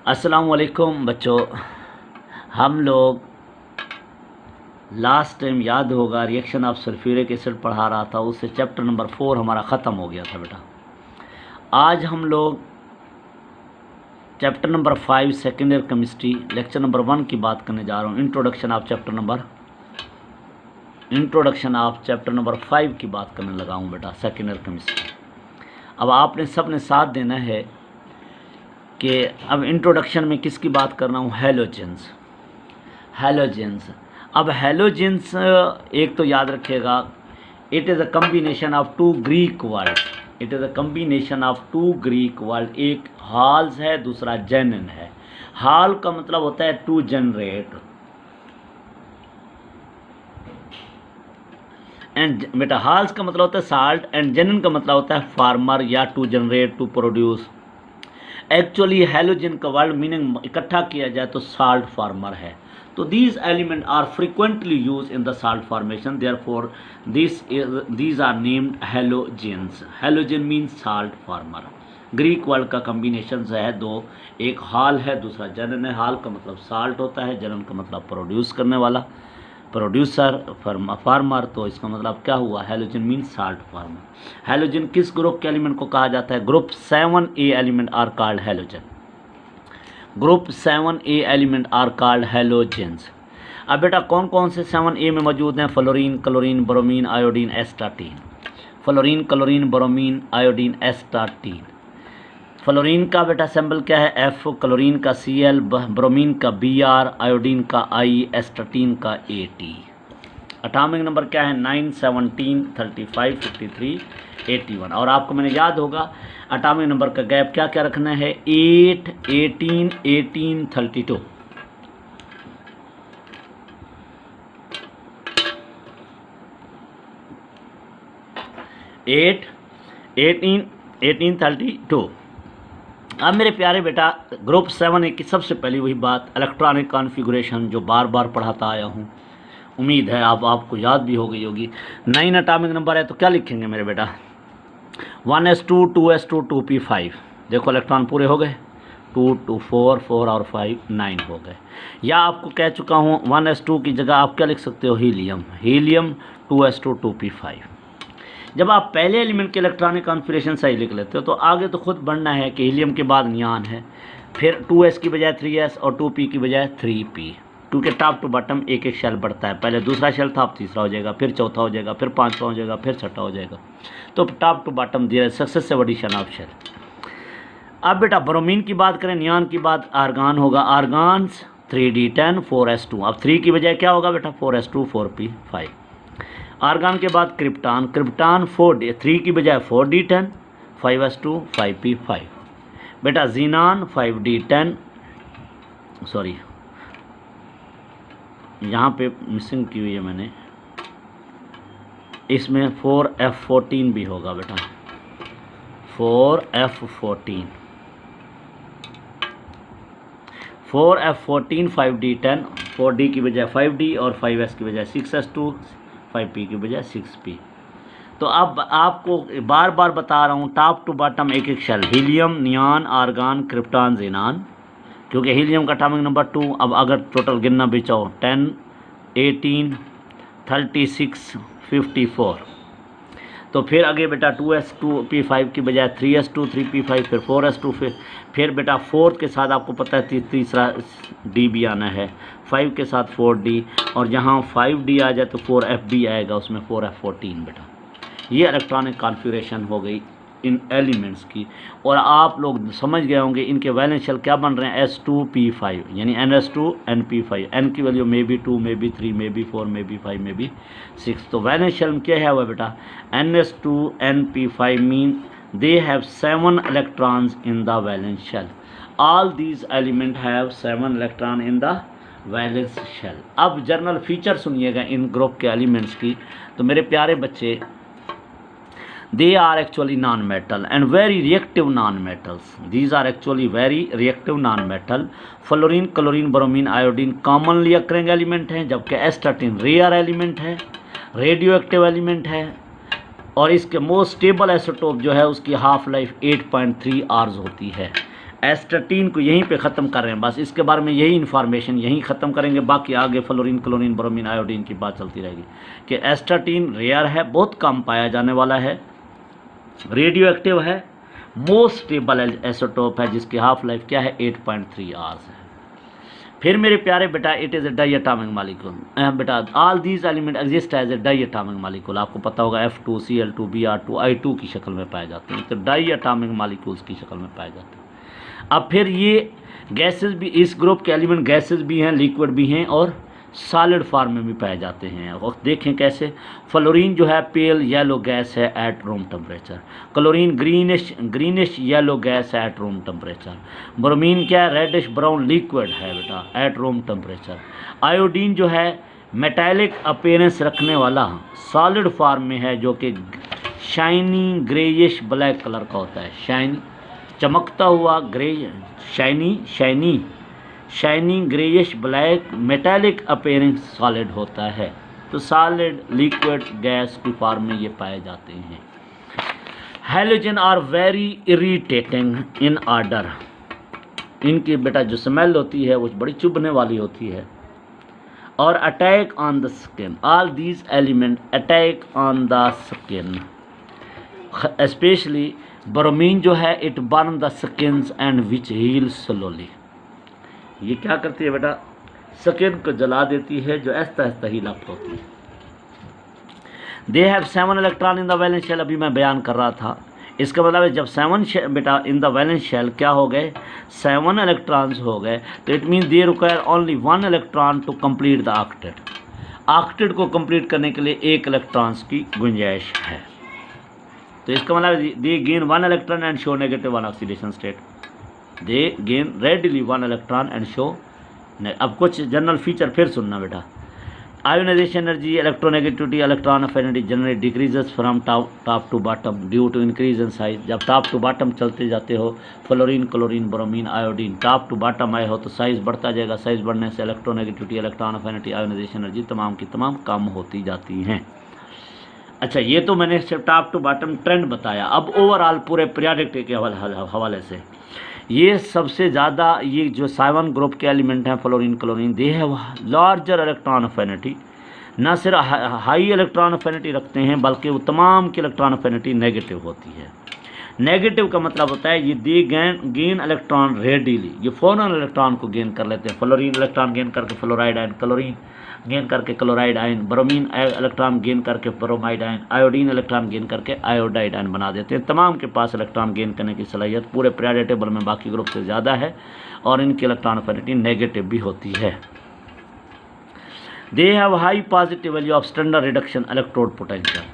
अस्सलाम वालेकुम बच्चों। हम लोग लास्ट टाइम याद होगा रिएक्शन ऑफ सल्फ्यूरिक एसिड पढ़ा रहा था, उससे चैप्टर नंबर 4 हमारा ख़त्म हो गया था बेटा। आज हम लोग chapter number 5 second year chemistry lecture number 1 की बात करने जा रहा हूँ। इंट्रोडक्शन ऑफ चैप्टर नंबर 5 की बात करने लगा हूँ बेटा, सेकेंड ईयर केमिस्ट्री। अब आपने सब ने साथ देना है कि अब इंट्रोडक्शन में किसकी बात कर रहा हूँ, हैलोजेंस। अब हैलोजेंस एक तो याद रखिएगा, it is a combination of two Greek word. एक हाल्स है, दूसरा जेनन है। हाल का मतलब होता है टू जनरेट, एंड बेटा हाल्स का मतलब होता है साल्ट, एंड जेनन का मतलब होता है फार्मर या to generate, to produce. Actually halogen का वर्ड मीनिंग इकट्ठा किया जाए तो साल्ट फार्मर है। तो these element are frequently use in the salt formation, therefore these are named halogens. Halogen means salt former. Greek word का combination है दो, एक हाल है, दूसरा जनन है। हाल का मतलब साल्ट होता है, जनन का मतलब प्रोड्यूस करने वाला, प्रोड्यूसर, फार्मर। तो इसका मतलब क्या हुआ, halogen means salt former. Halogen किस ग्रुप के एलिमेंट को कहा जाता है? Group 7A element are called halogen. Group 7A element are called halogens. अब बेटा कौन कौन से 7A में मौजूद हैं? Fluorine, chlorine, bromine, iodine, astatine. Fluorine, chlorine, bromine, iodine, astatine. Fluorine का बेटा सिंबल क्या है? F, क्लोरीन का Cl, ब्रोमीन का Br, आयोडीन का I, एस्टाटीन का AT। एटॉमिक नंबर क्या है? 9, 17, 35, 53, 81। और आपको मैंने याद होगा एटॉमिक नंबर का गैप क्या क्या रखना है? 8, 18, 18, 32। 8, 18, 18, 32। अब मेरे प्यारे बेटा ग्रुप 7A की सबसे पहली वही बात, इलेक्ट्रॉनिक कॉन्फ़िगरेशन, जो बार बार पढ़ाता आया हूँ, उम्मीद है आपको याद भी हो गई होगी। 9 एटॉमिक नंबर है तो क्या लिखेंगे मेरे बेटा? 1s2, 2s2, 2p5। देखो इलेक्ट्रॉन पूरे हो गए, 2, 2, 4, 4 और 5, 9 हो गए। या आपको कह चुका हूँ 1s2 की जगह आप क्या लिख सकते हो? Helium 2s2, 2p5। जब आप पहले एलिमेंट के इलेक्ट्रॉनिक कॉन्फ़िगरेशन सही लिख लेते हो तो आगे तो खुद बढ़ना है कि हीलियम के बाद नियान है, फिर 2s की बजाय 3s और 2p की बजाय 3p। 2 के टॉप टू बॉटम एक एक शेल बढ़ता है, पहले दूसरा शेल था, अब तीसरा हो जाएगा, फिर चौथा हो जाएगा, फिर पांचवा हो जाएगा, फिर छठा हो जाएगा। तो टॉप टू बॉटम दिया सक्सेसिव एडिशन ऑफ शेल। अब बेटा ब्रोमीन की बात करें, नियान की बात, आर्गान होगा, आर्गान्स 3d10, 4s2। अब 3 की बजाय क्या होगा बेटा? 4s2, 4p5। आर्गान के बाद क्रिप्टान, 3 की बजाय 4d10, 5s2, 5p5। बेटा जीनान 5d10, सॉरी यहाँ पे मिसिंग की हुई है मैंने, इसमें 4f14 भी होगा बेटा, 4f14, 5d10, 4d की बजाय 5d और 5s की बजाय 6s2, 5p की बजाय 6p। तो अब आपको बार बार बता रहा हूँ, टॉप टू बॉटम एक एक shell, helium, नियान, argon, krypton, xenon, क्योंकि हीलियम का एटॉमिक नंबर 2। अब अगर टोटल गिनना भी चाहो 10, 18, 36, 54। तो फिर आगे बेटा 2s2p5 की बजाय 3s2, 3p5, फिर 4s2, फिर बेटा 4 के साथ आपको पता है तीसरा d भी आना है, 5 के साथ 4d, और जहाँ 5d आ जाए तो 4fd आएगा, उसमें 4f14 बेटा। ये इलेक्ट्रॉनिक कॉन्फ़िगरेशन हो गई इन एलिमेंट्स की। और आप लोग समझ गए होंगे इनके वैलेंस शेल क्या बन रहे हैं? s2p5 यानी ns2 np5। n की value may be 2, may be 3, may be 4, may be 5, may be 6। तो वैलेंस शेल क्या है हुआ बेटा? ns2 np5 mean they have 7 electrons in the valence shell. All these elements have 7 electron in the valence shell. अब journal feature सुनिएगा इन group के elements की। तो मेरे प्यारे बच्चे, they are actually non-metal and very reactive non-metals. These are actually very reactive non-metal. Fluorine, chlorine, bromine, iodine commonly occurring element हैं, जबकि एस्टाटीन रेयर एलिमेंट है, रेडियो एक्टिव एलिमेंट है, और इसके मोस्ट स्टेबल आइसोटोप जो है उसकी हाफ लाइफ 8.3 आवर्स होती है। एस्टाटीन को यहीं पे ख़त्म कर रहे हैं, बस इसके बारे में यही इन्फॉर्मेशन यहीं ख़त्म करेंगे, बाकी आगे फ्लोरीन, क्लोरीन, ब्रोमीन, आयोडीन की बात चलती रहेगी। कि एस्टाटीन रेयर है, बहुत कम पाया जाने वाला है, रेडियो एक्टिव है, मोस्ट स्टेबल एसोटोप है, जिसकी हाफ लाइफ क्या है 8.3 आवर्स है। फिर मेरे प्यारे बेटा, it is a diatomic molecule. बेटा all these element exist as a diatomic molecule, आपको पता होगा F2, Cl2, Br2, I2 की शक्ल में पाए जाते हैं, तो डाई एटॉमिक मालिक्यूल्स की शक्ल में पाए जाते हैं। अब फिर ये गैसेस भी, इस ग्रुप के एलिमेंट गैसेस भी हैं, लिक्विड भी हैं और सॉलिड फॉर्म में भी पाए जाते हैं। और देखें कैसे, फ्लोरीन जो है पेल येलो गैस है at room temperature, chlorine greenish yellow gas है एट रूम टेम्परेचर, ब्रोमीन क्या है रेडिश ब्राउन लिक्विड है बेटा एट रूम टेम्परेचर, आयोडीन जो है मेटालिक अपीयरेंस रखने वाला सॉलिड फॉर्म में है, जो कि शाइनी ग्रेइश ब्लैक कलर का होता है, शाइनी चमकता हुआ grey, shiny greyish black metallic appearance solid होता है। तो सॉलिड लिक्विड गैस की फॉर्म में ये पाए जाते हैं। Halogen are very irritating in order, इनकी बेटा जो स्मेल होती है वो बड़ी चुभने वाली होती है। और attack on the skin, all these element attack on the skin, specially bromine जो है it burn the skins and which heal slowly, ये क्या करती है बेटा स्किन को जला देती है जो आहिस्ता आहिस्ता हील अप होती है। They have 7 electron in the valence shell, अभी मैं बयान कर रहा था, इसका मतलब है जब 7 बेटा इन द वैलेंस शेल क्या हो गए 7 इलेक्ट्रॉन्स हो गए, तो it mean they require only 1 electron to complete the octet, octet को कंप्लीट करने के लिए 1 इलेक्ट्रॉन्स की गुंजाइश है। तो इसका मतलब they gain 1 electron and show negative 1 oxidation state, they gain readily 1 electron and show. अब कुछ जनरल फीचर फिर सुनना बेटा, ionisation energy, electronegativity, electron affinity generally decreases from top to bottom due to increase in size. जब top to bottom चलते जाते हो fluorine, chlorine, bromine, iodine top to bottom आए हो तो साइज बढ़ता जाएगा, साइज बढ़ने से electronegativity, electron affinity, ionisation energy तमाम की तमाम कम होती जाती हैं। अच्छा, ये तो मैंने सिर्फ टॉप टू बॉटम ट्रेंड बताया। अब ओवरऑल पूरे पीरियोडिक टेबल के हवाले से ये सबसे ज़्यादा ये जो 7 ग्रुप के एलिमेंट हैं फ्लोरीन, क्लोरीन, दे है लार्जर इलेक्ट्रॉन अफिनिटी, न सिर्फ हाई इलेक्ट्रॉन अफिनिटी रखते हैं बल्कि वो तमाम की इलेक्ट्रॉन अफिनिटी नेगेटिव होती है। नेगेटिव का मतलब होता है ये दे गेन इलेक्ट्रॉन रेडिली, ये फ़ौरन इलेक्ट्रॉन को गेन कर लेते हैं। फ्लोरीन इलेक्ट्रॉन गेन करके फ्लोराइड आयन, क्लोरीन गेन करके chloride ion, bromine electron gain करके bromide ion, iodine electron gain करके आयोडाइड आयन बना देते हैं। तमाम के पास इलेक्ट्रॉन गेन करने की सलाहियत पूरे पीरियोडिक टेबल में बाकी ग्रुप से ज़्यादा है और इनकी इलेक्ट्रॉन अफिनिटी नेगेटिव भी होती है। They have high positive value of standard reduction electrode potential.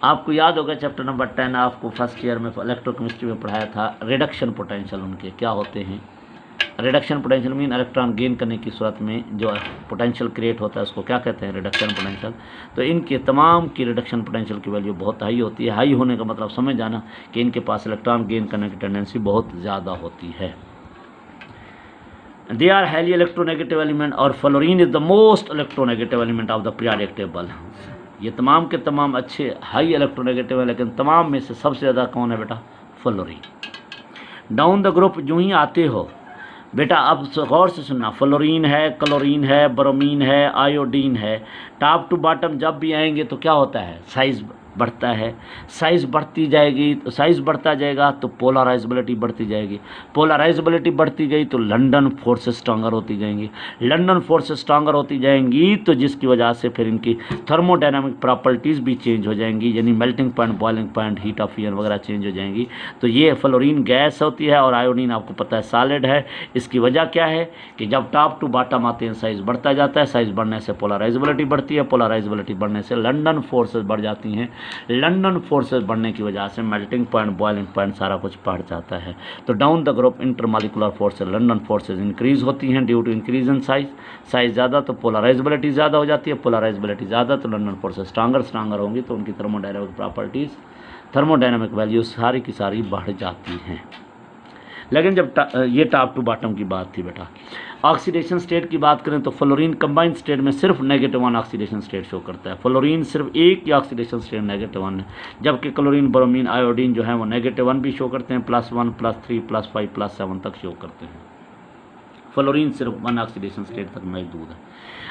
आपको याद होगा चैप्टर नंबर 10 आपको फर्स्ट ईयर में इलेक्ट्रोकेमिस्ट्री में पढ़ाया था, रिडक्शन पोटेंशियल उनके क्या होते हैं। Reduction potential mean electron gain करने की सूरत में जो पोटेंशियल क्रिएट होता है उसको क्या कहते हैं, रिडक्शन पोटेंशियल। तो इनके तमाम की रिडक्शन पोटेंशियल की वैल्यू बहुत हाई होती है। हाई होने का मतलब समझ जाना कि इनके पास इलेक्ट्रॉन गेन करने की टेंडेंसी बहुत ज़्यादा होती है। They are highly electronegative element और fluorine is the most electronegative element of the periodic table. ये तमाम के तमाम अच्छे हाई इलेक्ट्रोनेगेटिव है, लेकिन तमाम में से सबसे ज़्यादा कौन है बेटा, फ्लोरीन। डाउन द ग्रुप जो ही आते हो बेटा, अब गौर से सुनना, फ्लोरीन है, क्लोरीन है, ब्रोमीन है, आयोडीन है, टॉप टू बॉटम जब भी आएंगे तो क्या होता है, साइज़ बढ़ता है। साइज़ बढ़ती जाएगी तो साइज़ बढ़ता जाएगा तो पोलराइजेबिलिटी बढ़ती जाएगी। पोलराइजेबिलिटी बढ़ती गई तो लंडन फोर्स स्ट्रॉन्गर होती जाएंगी। लंडन फोर्स स्ट्रॉन्गर होती जाएंगी तो जिसकी वजह से फिर इनकी थर्मोडायनामिक प्रॉपर्टीज़ भी चेंज हो जाएंगी, यानी melting point, boiling point, heat of fusion वगैरह चेंज हो जाएंगी। तो ये फ्लोरीन गैस होती है और आयोडीन आपको पता है सॉलिड है। इसकी वजह क्या है कि जब टॉप टू बॉटम आते हैं साइज़ बढ़ता जाता है, साइज़ बढ़ने से पोलराइजेबिलिटी बढ़ती है, पोलराइजेबिलिटी बढ़ने से लंडन फोर्सेज बढ़ जाती हैं। लंडन फोर्सेस बढ़ने की वजह से मेल्टिंग पॉइंट, बॉइलिंग पॉइंट सारा कुछ बढ़ जाता है। तो down the group intermolecular forces, London forces increase होती हैं due to increase in size. Size ज़्यादा तो पोलराइजेबिलिटी ज़्यादा हो जाती है, पोलराइजेबिलिटी ज़्यादा तो लंडन फोर्सेस स्ट्रांगर होंगी तो उनकी थर्मोडायनामिक प्रॉपर्टीज़, थर्मोडायनामिक वैल्यूज सारी की सारी बढ़ जाती हैं। लेकिन जब ये टॉप टू बॉटम की बात थी बेटा। ऑक्सीडेशन स्टेट की बात करें तो फ्लोरीन कंबाइंड स्टेट में सिर्फ -1 ऑक्सीडेशन स्टेट शो करता है। फ्लोरीन सिर्फ एक ही ऑक्सीडेशन स्टेट -1 है, जबकि क्लोरीन, ब्रोमीन, आयोडीन जो है वो -1 भी शो करते हैं, +1, +3, +5, +7 तक शो करते हैं। फ्लोरीन सिर्फ 1 ऑक्सीडेशन स्टेट तक महदूद है।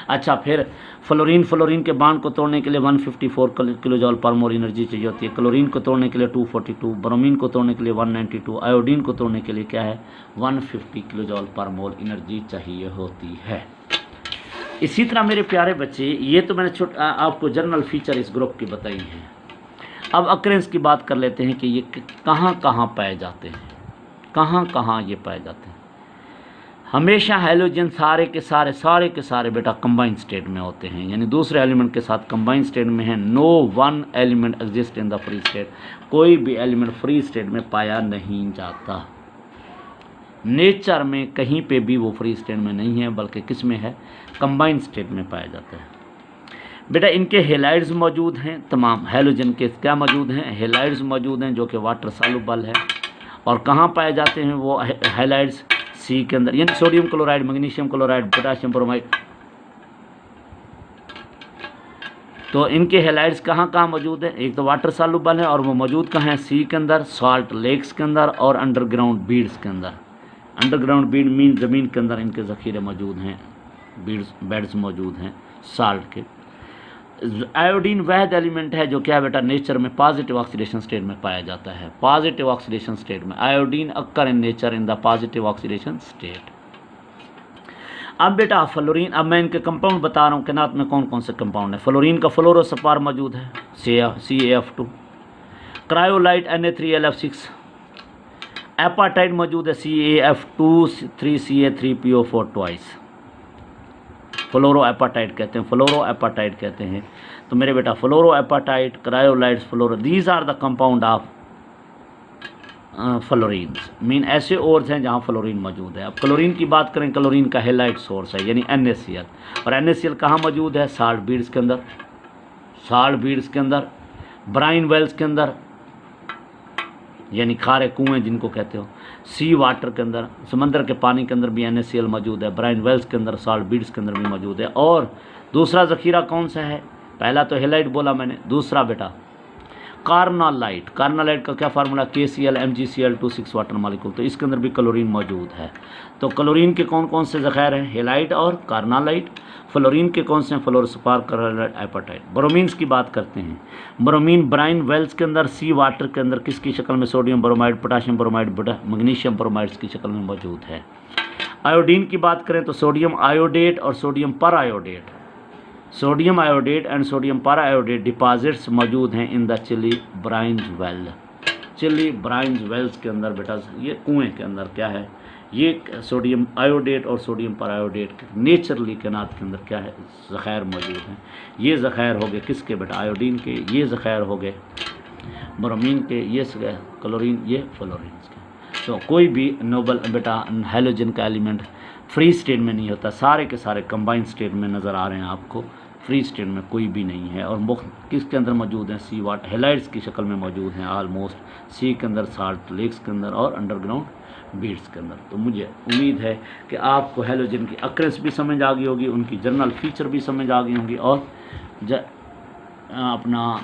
अच्छा, फिर फ्लोरीन के बांड को तोड़ने के लिए 154 किलोजॉल पर मोल एनर्जी चाहिए होती है। क्लोरीन को तोड़ने के लिए 242, ब्रोमीन को तोड़ने के लिए 192, आयोडीन को तोड़ने के लिए क्या है 150 किलोजॉल पर मोल एनर्जी चाहिए होती है। इसी तरह मेरे प्यारे बच्चे, ये तो मैंने आपको जनरल फीचर इस ग्रुप की बताई हैं। अब अक्रेंस की बात कर लेते हैं कि ये कहाँ कहाँ पाए जाते हैं, कहाँ कहाँ ये पाए जाते हैं। हमेशा हैलोजन सारे के सारे बेटा कंबाइंड स्टेट में होते हैं, यानी दूसरे एलिमेंट के साथ कंबाइंड स्टेट में है। No one element exist in the free state, कोई भी एलिमेंट फ्री स्टेट में पाया नहीं जाता। नेचर में कहीं पे भी वो फ्री स्टेट में नहीं है, बल्कि किस में है, कंबाइंड स्टेट में पाया जाता है। बेटा इनके हेलाइड्स मौजूद हैं, तमाम हैलोजन के क्या मौजूद हैं, हेलाइड्स मौजूद हैं जो कि वाटर सॉल्युबल है। और कहाँ पाए जाते हैं वो हेलाइड्स, सी के अंदर, यानी sodium chloride, magnesium chloride, potassium bromide. तो इनके हेलाइड्स कहाँ कहाँ मौजूद है, एक तो वाटर सॉल्युबल है और वो मौजूद कहाँ है, सी के अंदर, सॉल्ट लेक्स के अंदर और अंडरग्राउंड बीड्स के अंदर। अंडरग्राउंड बीड मीन ज़मीन के अंदर इनके ज़ख़ीरे मौजूद हैं, बेड्स मौजूद हैं साल्ट के। आयोडीन वह एलिमेंट है जो क्या बेटा नेचर में पॉजिटिव ऑक्सीडेशन स्टेट में पाया जाता है। पॉजिटिव ऑक्सीडेशन स्टेट में iodine occur in nature in the positive oxidation state. अब बेटा फ्लोरीन, अब मैं इनके कंपाउंड बता रहा हूँ किनात में कौन कौन से कंपाउंड है। फ्लोरीन का फ्लोरोसपार मौजूद है, CaF2, क्रायोलाइट Na3LF6, एपाटाइट मौजूद है CaF2 3Ca3PO4 ट्वाइस, फ्लोरो एपाटाइट कहते हैं, फ्लोरो एपाटाइट कहते हैं। तो मेरे बेटा fluorapatite, cryolites, fluoro, these are the compound of fluorines, mean ऐसे ओर्स हैं जहाँ फ्लोरीन मौजूद है। अब क्लोरीन की बात करें, क्लोरीन का हेलाइट सोर्स है यानी NaCl, और NaCl कहाँ मौजूद है, साल्ट बीड्स के अंदर, साल्ट बीड्स के अंदर, ब्राइन वेल्स के अंदर यानी खारे कुएँ जिनको कहते हो, सी वाटर के अंदर, समंदर के पानी के अंदर भी NaCl मौजूद है, ब्राइन वेल्स के अंदर, साल्ट बीड्स के अंदर भी मौजूद है। और दूसरा ज़ख़ीरा कौन सा है, पहला तो हेलाइट बोला मैंने, दूसरा बेटा कार्नालाइट। कार्नालाइट का क्या formula, KCl MgCl2 6 water molecule, तो इसके अंदर भी क्लोरीन मौजूद है। तो क्लोरीन के कौन कौन से ज़ख़ायर हैं, हेलाइट और कार्नालाइट। फ्लोरीन के कौन से हैं, फ्लोरोसपार, क्रायोलाइट, एपाटाइट। ब्रोमीन्स की बात करते हैं, ब्रोमीन ब्राइन वेल्स के अंदर, सी वाटर के अंदर किसकी शक्ल में, sodium bromide, potassium bromide, magnesium bromides की शक्ल में मौजूद है। आयोडीन की बात करें तो सोडियम आयोडेट और sodium periodate, sodium iodate and sodium periodate deposits मौजूद हैं in the Chile brines well. Chile brines wells के अंदर बेटा ये कुएँ के अंदर क्या है, ये सोडियम आयोडेट और सोडियम पर आयोडेट नेचुरली कैनात के अंदर क्या है ज़ख़ायर मौजूद हैं। ये ज़ख़ायर हो गए किसके बेटा, आयोडीन के, ये ज़ख़ायर हो गए ब्रोमीन के, ये क्लोरीन, ये फ्लोरीन के। तो कोई भी नोबल बेटा हैलोजन का एलिमेंट फ्री स्टेट में नहीं होता, सारे के सारे कंबाइंड स्टेट में नज़र आ रहे हैं आपको, फ्री स्टेट में कोई भी नहीं है। और किसके अंदर मौजूद हैं, सी वाटर हेलाइड्स की शक्ल में मौजूद हैं ऑलमोस्ट, सी के अंदर, साल्ट लेक्स के अंदर और अंडरग्राउंड बीड्स के अंदर। तो मुझे उम्मीद है कि आपको हैलोजन की अक्रेंस भी समझ आ गई होगी, उनकी जनरल फीचर भी समझ आ गई होंगी और अपना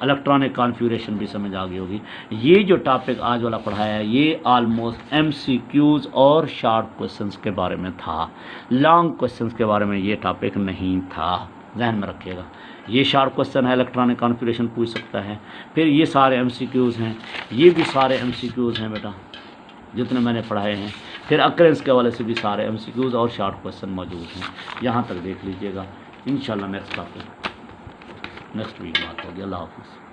इलेक्ट्रॉनिक कॉन्फ़िगरेशन भी समझ आ गई होगी। ये जो टॉपिक आज वाला पढ़ाया है ये ऑलमोस्ट MCQs और शॉर्ट क्वेश्चंस के बारे में था, लॉन्ग क्वेश्चंस के बारे में ये टॉपिक नहीं था, ध्यान में रखिएगा। ये शॉर्ट क्वेश्चन है, इलेक्ट्रॉनिक कॉन्फ़िगरेशन पूछ सकता है, फिर ये सारे MCQs हैं, ये भी सारे MCQs हैं बेटा जितने मैंने पढ़ाए हैं, फिर अक्रेंस के हवाले से भी सारे MCQs और शॉर्ट क्वेश्चन मौजूद हैं। यहाँ तक देख लीजिएगा। इंशाल्लाह नेक्स्ट वीक बात होगी। अल्लाह हाफ़िज़।